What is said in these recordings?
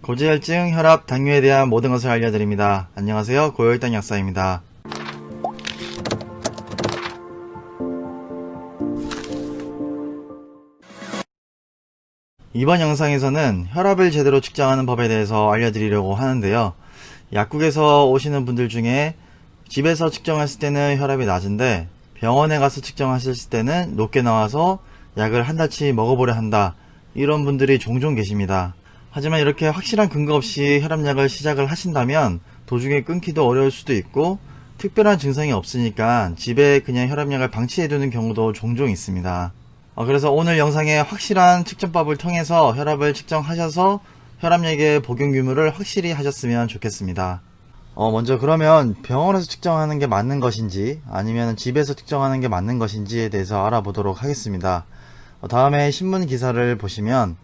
고지혈증, 혈압, 당뇨에 대한 모든 것을 알려드립니다. 안녕하세요. 고혈당 약사입니다. 이번 영상에서는 혈압을 제대로 측정하는 법에 대해서 알려드리려고 하는데요. 약국에서 오시는 분들 중에 집에서 측정했을 때는 혈압이 낮은데 병원에 가서 측정하실 때는 높게 나와서 약을 한 달치 먹어보려 한다, 이런 분들이 종종 계십니다. 하지만 이렇게 확실한 근거 없이 혈압약을 시작을 하신다면 도중에 끊기도 어려울 수도 있고, 특별한 증상이 없으니까 집에 그냥 혈압약을 방치해 두는 경우도 종종 있습니다. 그래서 오늘 영상에 확실한 측정법을 통해서 혈압을 측정하셔서 혈압약의 복용 유무를 확실히 하셨으면 좋겠습니다. 먼저 그러면 병원에서 측정하는 게 맞는 것인지 아니면 집에서 측정하는 게 맞는 것인지에 대해서 알아보도록 하겠습니다. 다음에 신문 기사를 보시면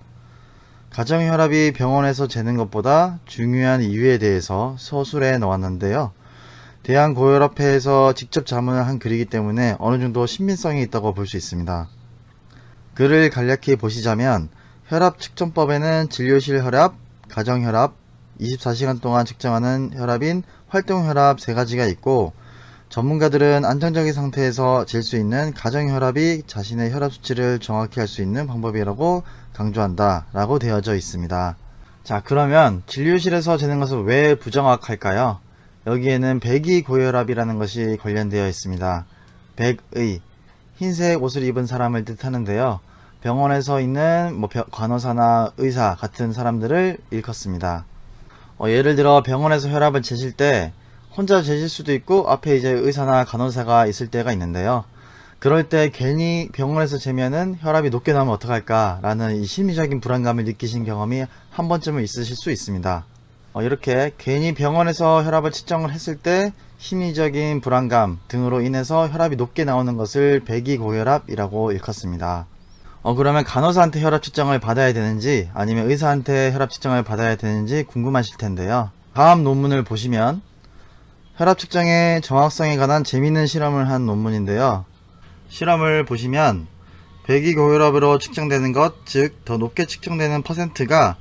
가정혈압이 병원에서 재는 것보다 중요한 이유에 대해서 서술해 놓았는데요. 대한고혈압회에서 직접 자문을 한 글이기 때문에 어느 정도 신빙성이 있다고 볼 수 있습니다. 글을 간략히 보시자면 혈압 측정법에는 진료실 혈압, 가정혈압, 24시간 동안 측정하는 혈압인 활동혈압 3가지가 있고, 전문가들은 안정적인 상태에서 잴 수 있는 가정혈압이 자신의 혈압 수치를 정확히 할 수 있는 방법이라고 강조한다 라고 되어져 있습니다. 자, 그러면 진료실에서 재는 것은 왜 부정확할까요? 여기에는 백의고혈압이라는 것이 관련되어 있습니다. 백의, 흰색 옷을 입은 사람을 뜻하는데요. 병원에서 있는 간호사나 의사 같은 사람들을 일컫습니다. 예를 들어 병원에서 혈압을 재실 때 혼자 재실 수도 있고 앞에 이제 의사나 간호사가 있을 때가 있는데요. 그럴 때 괜히 병원에서 재면은 혈압이 높게 나오면 어떡할까 라는 이 심리적인 불안감을 느끼신 경험이 한 번쯤은 있으실 수 있습니다. 이렇게 괜히 병원에서 혈압을 측정을 했을 때 심리적인 불안감 등으로 인해서 혈압이 높게 나오는 것을 백의고혈압이라고 일컫습니다. 그러면 간호사한테 혈압 측정을 받아야 되는지 아니면 의사한테 혈압 측정을 받아야 되는지 궁금하실 텐데요. 다음 논문을 보시면 혈압 측정의 정확성에 관한 재미있는 실험을 한 논문인데요. 실험을 보시면 백의고혈압으로 측정되는 것, 즉 더 높게 측정되는 퍼센트가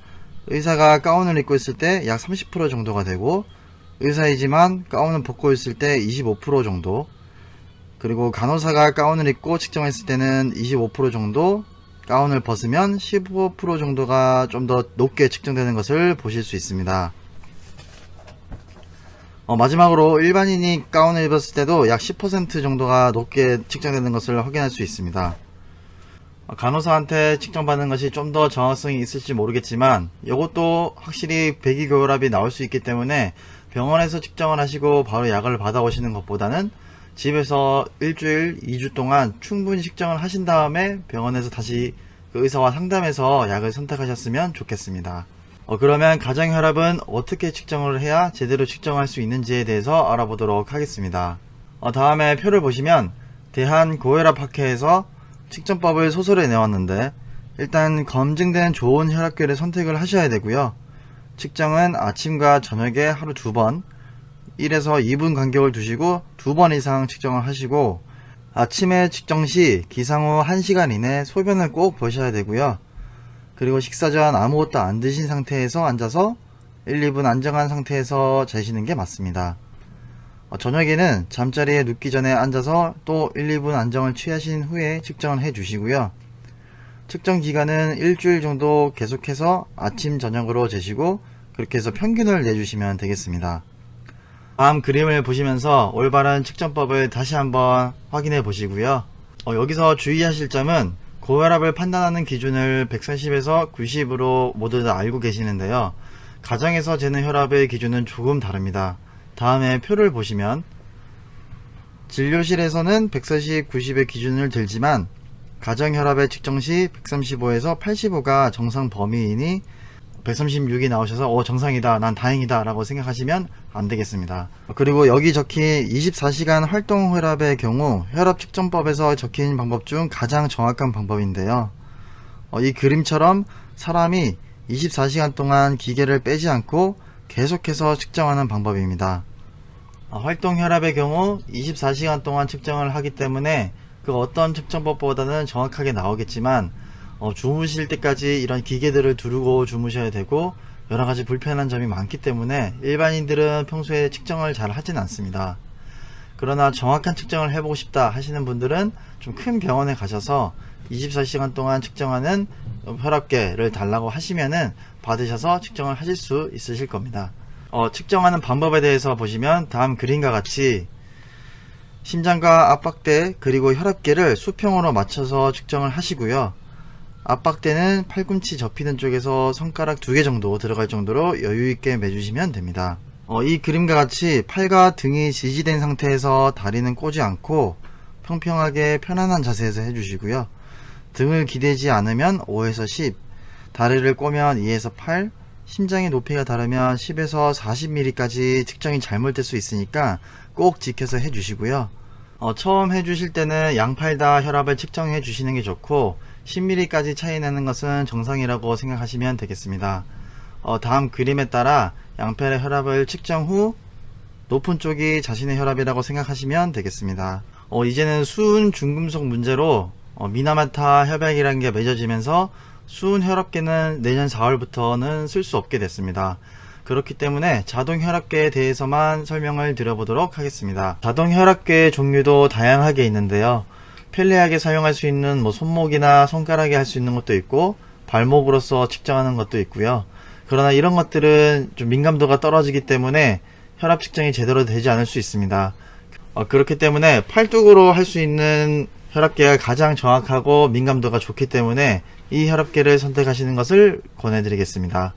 의사가 가운을 입고 있을 때 약 30% 정도가 되고, 의사이지만 가운을 벗고 있을 때 25% 정도, 그리고 간호사가 가운을 입고 측정했을 때는 25% 정도, 가운을 벗으면 15% 정도가 좀 더 높게 측정되는 것을 보실 수 있습니다. 마지막으로 일반인이 가운을 입었을 때도 약 10% 정도가 높게 측정되는 것을 확인할 수 있습니다. 간호사한테 측정받는 것이 좀 더 정확성이 있을지 모르겠지만 이것도 확실히 백의고혈압이 나올 수 있기 때문에 병원에서 측정을 하시고 바로 약을 받아오시는 것보다는 집에서 일주일, 2주 동안 충분히 측정을 하신 다음에 병원에서 다시 그 의사와 상담해서 약을 선택하셨으면 좋겠습니다. 그러면 가정혈압은 어떻게 측정을 해야 제대로 측정할 수 있는지에 대해서 알아보도록 하겠습니다. 다음에 표를 보시면 대한고혈압학회에서 측정법을 소설에 내왔는데, 일단 검증된 좋은 혈압계를 선택을 하셔야 되고요. 측정은 아침과 저녁에 하루 2번, 1에서 2분 간격을 두시고 2번 이상 측정을 하시고, 아침에 측정 시 기상 후 1시간 이내 소변을 꼭 보셔야 되고요. 그리고 식사 전 아무것도 안 드신 상태에서 앉아서 1, 2분 안정한 상태에서 재시는 게 맞습니다. 저녁에는 잠자리에 눕기 전에 앉아서 또 1, 2분 안정을 취하신 후에 측정을 해 주시고요. 측정 기간은 일주일 정도 계속해서 아침 저녁으로 재시고 그렇게 해서 평균을 내주시면 되겠습니다. 다음 그림을 보시면서 올바른 측정법을 다시 한번 확인해 보시고요. 여기서 주의하실 점은 고혈압을 판단하는 기준을 140에서 90으로 모두 다 알고 계시는데요. 가정에서 재는 혈압의 기준은 조금 다릅니다. 다음에 표를 보시면 진료실에서는 140, 90의 기준을 들지만 가정혈압의 측정 시 135에서 85가 정상 범위이니 136이 나오셔서 정상이다, 난 다행이다 라고 생각하시면 안 되겠습니다. 그리고 여기 적힌 24시간 활동혈압의 경우 혈압 측정법에서 적힌 방법 중 가장 정확한 방법인데요. 이 그림처럼 사람이 24시간 동안 기계를 빼지 않고 계속해서 측정하는 방법입니다. 활동혈압의 경우 24시간 동안 측정을 하기 때문에 그 어떤 측정법보다는 정확하게 나오겠지만 주무실 때까지 이런 기계들을 두르고 주무셔야 되고, 여러가지 불편한 점이 많기 때문에 일반인들은 평소에 측정을 잘 하진 않습니다. 그러나 정확한 측정을 해보고 싶다 하시는 분들은 좀 큰 병원에 가셔서 24시간 동안 측정하는 혈압계를 달라고 하시면은 받으셔서 측정을 하실 수 있으실 겁니다. 측정하는 방법에 대해서 보시면 다음 그림과 같이 심장과 압박대 그리고 혈압계를 수평으로 맞춰서 측정을 하시고요. 압박대는 팔꿈치 접히는 쪽에서 손가락 2개 정도 들어갈 정도로 여유있게 매주시면 됩니다. 이 그림과 같이 팔과 등이 지지된 상태에서 다리는 꼬지 않고 평평하게 편안한 자세에서 해주시고요. 등을 기대지 않으면 5에서 10, 다리를 꼬면 2에서 8, 심장의 높이가 다르면 10에서 40mm까지 측정이 잘못될 수 있으니까 꼭 지켜서 해주시고요. 처음 해주실 때는 양팔 다 혈압을 측정해 주시는 게 좋고 10mm까지 차이 나는 것은 정상이라고 생각하시면 되겠습니다. 다음 그림에 따라 양팔의 혈압을 측정 후 높은 쪽이 자신의 혈압이라고 생각하시면 되겠습니다. 이제는 수은 중금속 문제로 미나마타 협약이라는 게 맺어지면서 수은 혈압계는 내년 4월부터는 쓸 수 없게 됐습니다. 그렇기 때문에 자동 혈압계에 대해서만 설명을 드려보도록 하겠습니다. 자동 혈압계의 종류도 다양하게 있는데요. 편리하게 사용할 수 있는 손목이나 손가락에 할 수 있는 것도 있고 발목으로서 측정하는 것도 있고요. 그러나 이런 것들은 좀 민감도가 떨어지기 때문에 혈압 측정이 제대로 되지 않을 수 있습니다. 그렇기 때문에 팔뚝으로 할 수 있는 혈압계가 가장 정확하고 민감도가 좋기 때문에 이 혈압계를 선택하시는 것을 권해드리겠습니다.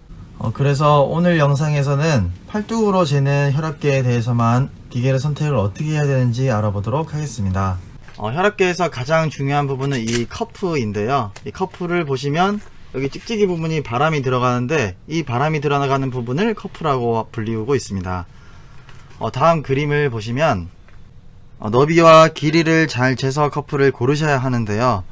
그래서 오늘 영상에서는 팔뚝으로 재는 혈압계에 대해서만 기계를 선택을 어떻게 해야 되는지 알아보도록 하겠습니다. 혈압계에서 가장 중요한 부분은 이 커프인데요. 이 커프를 보시면 여기 찍찍이 부분이 바람이 들어가는데 이 바람이 들어가는 부분을 커프라고 불리우고 있습니다. 다음 그림을 보시면 너비와 길이를 잘 재서 커프를 고르셔야 하는데요.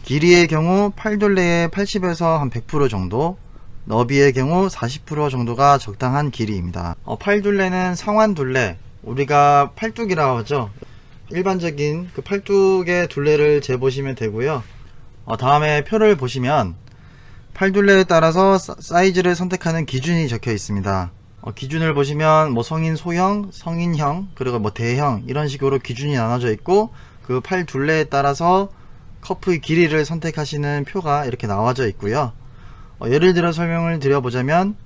길이의 경우 팔둘레의 80에서 한 100% 정도, 너비의 경우 40% 정도가 적당한 길이입니다. 팔둘레는 상완둘레, 우리가 팔뚝이라고 하죠. 일반적인 그 팔뚝의 둘레를 재보시면 되고요. 다음에 표를 보시면 팔둘레에 따라서 사이즈를 선택하는 기준이 적혀 있습니다. 기준을 보시면 성인 소형, 성인형, 그리고 대형 이런 식으로 기준이 나눠져 있고 그 팔 둘레에 따라서 커프의 길이를 선택하시는 표가 이렇게 나와져 있고요. 예를 들어 설명을 드려보자면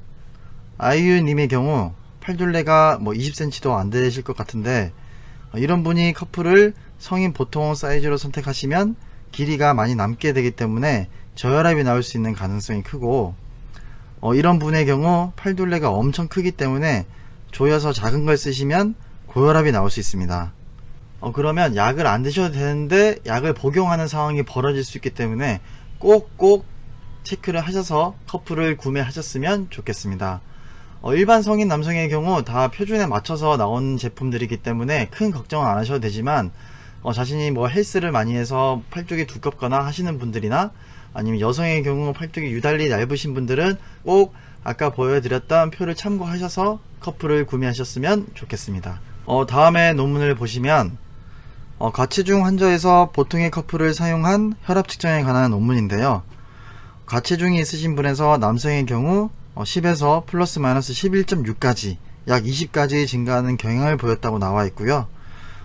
아이유님의 경우 팔둘레가 20cm도 안 되실 것 같은데 이런 분이 커프를 성인 보통 사이즈로 선택하시면 길이가 많이 남게 되기 때문에 저혈압이 나올 수 있는 가능성이 크고 이런 분의 경우 팔둘레가 엄청 크기 때문에 조여서 작은 걸 쓰시면 고혈압이 나올 수 있습니다. 그러면 약을 안 드셔도 되는데 약을 복용하는 상황이 벌어질 수 있기 때문에 꼭꼭 체크를 하셔서 커프를 구매하셨으면 좋겠습니다. 일반 성인 남성의 경우 다 표준에 맞춰서 나온 제품들이기 때문에 큰 걱정은 안 하셔도 되지만 자신이 헬스를 많이 해서 팔뚝이 두껍거나 하시는 분들이나 아니면 여성의 경우 팔뚝이 유달리 얇으신 분들은 꼭 아까 보여드렸던 표를 참고하셔서 커프를 구매하셨으면 좋겠습니다. 다음에 논문을 보시면 과체중 환자에서 보통의 커프를 사용한 혈압 측정에 관한 논문인데요. 과체중이 있으신 분에서 남성의 경우 10에서 플러스 마이너스 11.6까지 약 20까지 증가하는 경향을 보였다고 나와 있고요.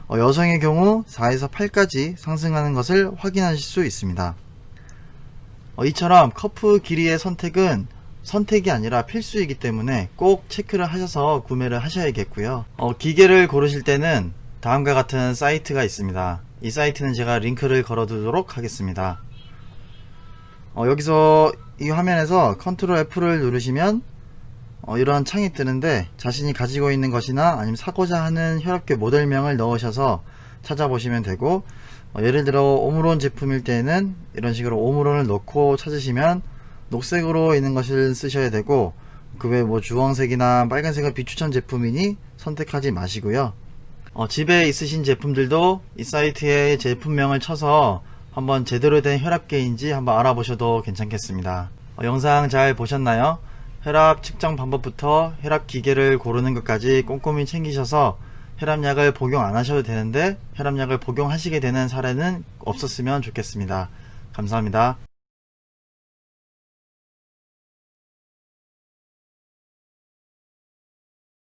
여성의 경우 4에서 8까지 상승하는 것을 확인하실 수 있습니다. 이처럼 커프 길이의 선택은 선택이 아니라 필수이기 때문에 꼭 체크를 하셔서 구매를 하셔야겠고요. 기계를 고르실 때는 다음과 같은 사이트가 있습니다. 이 사이트는 제가 링크를 걸어 두도록 하겠습니다. 여기서 이 화면에서 컨트롤 F를 누르시면 이러한 창이 뜨는데 자신이 가지고 있는 것이나 아니면 사고자 하는 혈압계 모델명을 넣으셔서 찾아보시면 되고 예를 들어 오므론 제품일 때는 이런 식으로 오므론을 넣고 찾으시면 녹색으로 있는 것을 쓰셔야 되고 그 외 주황색이나 빨간색은 비추천 제품이니 선택하지 마시고요. 집에 있으신 제품들도 이 사이트에 제품명을 쳐서 한번 제대로 된 혈압계인지 한번 알아보셔도 괜찮겠습니다. 영상 잘 보셨나요? 혈압 측정 방법부터 혈압 기계를 고르는 것까지 꼼꼼히 챙기셔서 혈압약을 복용 안 하셔도 되는데 혈압약을 복용하시게 되는 사례는 없었으면 좋겠습니다. 감사합니다.